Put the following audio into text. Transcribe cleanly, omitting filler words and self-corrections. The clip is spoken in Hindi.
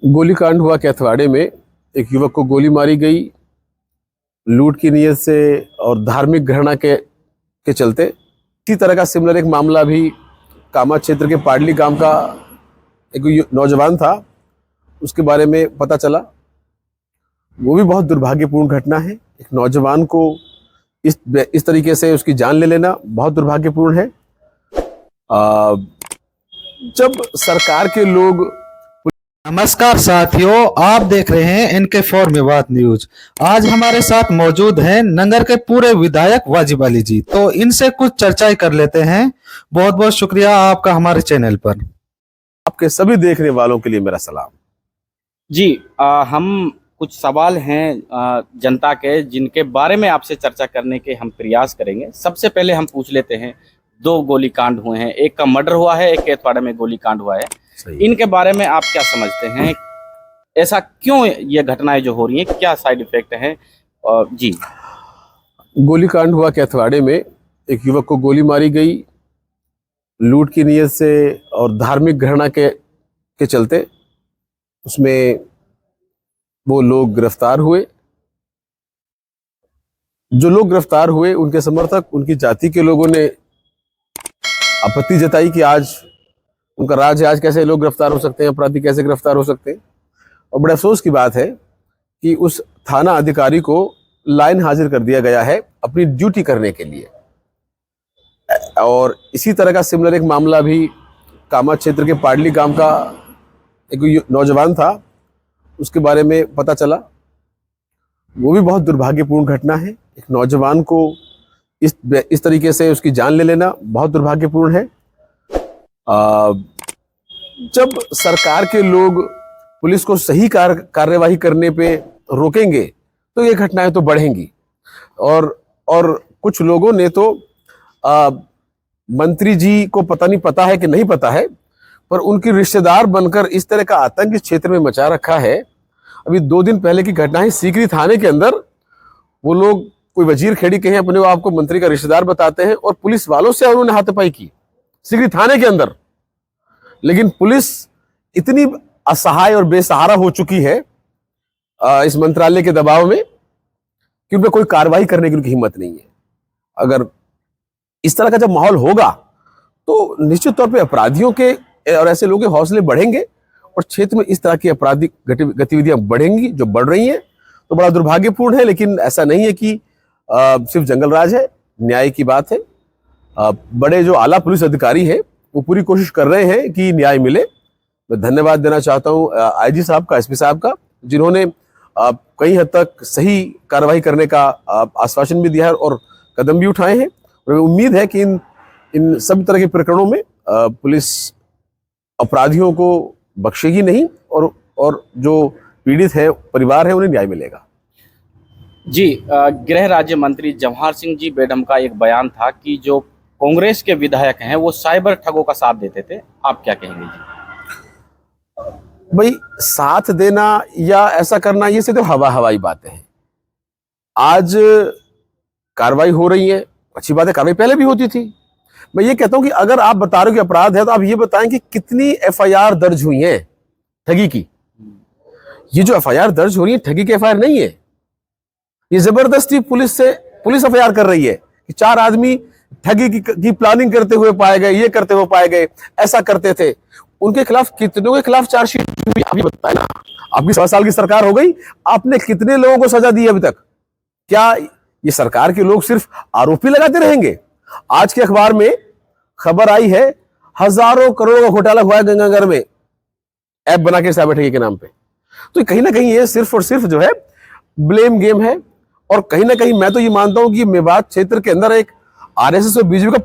गोलीकांड हुआ कैथवाड़े में। एक युवक को गोली मारी गई लूट की नीयत से और धार्मिक घृणा के चलते। इसी तरह का सिमिलर एक मामला भी कामा क्षेत्र के पाडली गांव का एक नौजवान था, उसके बारे में पता चला। वो भी बहुत दुर्भाग्यपूर्ण घटना है। एक नौजवान को इस तरीके से उसकी जान ले लेना बहुत दुर्भाग्यपूर्ण है। जब सरकार के लोग नमस्कार साथियों, आप देख रहे हैं NK4 मेवात न्यूज। आज हमारे साथ मौजूद हैं नंगर के पूरे विधायक वाजिब अली जी, तो इनसे कुछ चर्चाएं कर लेते हैं। बहुत बहुत शुक्रिया आपका हमारे चैनल पर। आपके सभी देखने वालों के लिए मेरा सलाम जी। हम कुछ सवाल हैं जनता के, जिनके बारे में आपसे चर्चा करने के हम प्रयास करेंगे। सबसे पहले हम पूछ लेते हैं, 2 गोलीकांड हुए हैं, एक का मर्डर हुआ है, एक कैथवाड़ा में गोलीकांड हुआ है। इनके बारे में आप क्या समझते हैं? ऐसा क्यों ये घटनाएं जो हो रही हैं, क्या साइड इफेक्ट हैं? जी, गोलीकांड हुआ कैथवाड़े में। एक युवक को गोली मारी गई लूट की नीयत से और धार्मिक घृणा के चलते। उसमें वो लोग गिरफ्तार हुए। जो लोग गिरफ्तार हुए उनके समर्थक, उनकी जाति के लोगों ने आपत्ति जताई कि आज उनका राज है, आज कैसे लोग गिरफ्तार हो सकते हैं, अपराधी कैसे गिरफ्तार हो सकते हैं। और बड़े अफसोस की बात है कि उस थाना अधिकारी को लाइन हाजिर कर दिया गया है अपनी ड्यूटी करने के लिए। और इसी तरह का सिमिलर एक मामला भी कामा क्षेत्र के पाडली गांव का एक नौजवान था, उसके बारे में पता चला। वो भी बहुत दुर्भाग्यपूर्ण घटना है। एक नौजवान को इस तरीके से उसकी जान ले लेना बहुत दुर्भाग्यपूर्ण है। जब सरकार के लोग पुलिस को सही कार्यवाही करने पे रोकेंगे तो ये घटनाएं तो बढ़ेंगी। और कुछ लोगों ने तो मंत्री जी को पता है कि नहीं पता है, पर उनकी रिश्तेदार बनकर इस तरह का आतंक इस क्षेत्र में मचा रखा है। अभी 2 दिन पहले की घटना है, सीकरी थाने के अंदर वो लोग कोई वजीर खेड़ी के हैं, अपने आप को मंत्री का रिश्तेदार बताते हैं, और पुलिस वालों से उन्होंने हाथापाई की सीकरी थाने के अंदर। लेकिन पुलिस इतनी असहाय और बेसहारा हो चुकी है इस मंत्रालय के दबाव में कि उनपे कोई कार्रवाई करने की उनकी हिम्मत नहीं है। अगर इस तरह का जब माहौल होगा तो निश्चित तौर पे अपराधियों के और ऐसे लोगों के हौसले बढ़ेंगे और क्षेत्र में इस तरह की आपराधिक गतिविधियां बढ़ेंगी जो बढ़ रही हैं। तो बड़ा दुर्भाग्यपूर्ण है, लेकिन ऐसा नहीं है कि सिर्फ जंगल राज है, न्याय की बात है। बड़े जो आला पुलिस अधिकारी हैं वो पूरी कोशिश कर रहे हैं कि न्याय मिले। मैं धन्यवाद देना चाहता हूं IG साहब का, SP साहब का, जिन्होंने कई हद तक सही कार्रवाई करने का आश्वासन भी दिया है और कदम भी उठाए हैं। और उम्मीद है कि इन सब तरह के प्रकरणों में पुलिस अपराधियों को बख्शेगी नहीं और जो पीड़ित है परिवार है उन्हें न्याय मिलेगा। जी, गृह राज्य मंत्री जवाहर सिंह जी बेडम का एक बयान था कि जो कांग्रेस के विधायक हैं वो साइबर ठगों का साथ देते थे। आप क्या कहेंगे जी? भाई, साथ देना या ऐसा करना ये सिर्फ हवाई बातें हैं। आज कार्रवाई हो रही है, अच्छी बात है, कार्रवाई पहले भी होती थी। मैं ये कहता हूं कि अगर आप बता रहे हो कि अपराध है तो आप ये बताएं कि कितनी FIR दर्ज हुई हैं ठगी की। ये जो FIR दर्ज हो रही है ठगी की FIR नहीं है। ये जबरदस्ती पुलिस FIR कर रही है कि 4 आदमी ठगी की प्लानिंग करते हुए पाए गए, ये करते हुए पाए गए, ऐसा करते थे। उनके खिलाफ कितनों के खिलाफ चार्जशीट हुई आप ये बताएं ना। आपकी 7 साल की सरकार हो गई, आपने कितने लोगों को सजा दी अभी तक? क्या ये सरकार के लोग सिर्फ आरोपी लगाते रहेंगे? आज के अखबार में खबर आई है, हजारों करोड़ों का घोटाला हुआ है गंगानगर में ऐप बना के साइबर ठगी के नाम पे। तो कहीं ना कहीं ये सिर्फ और सिर्फ जो है ब्लेम गेम है। और कहीं ना कहीं मैं तो ये मानता हूं कि मेवात क्षेत्र के अंदर एक RSS और BJP का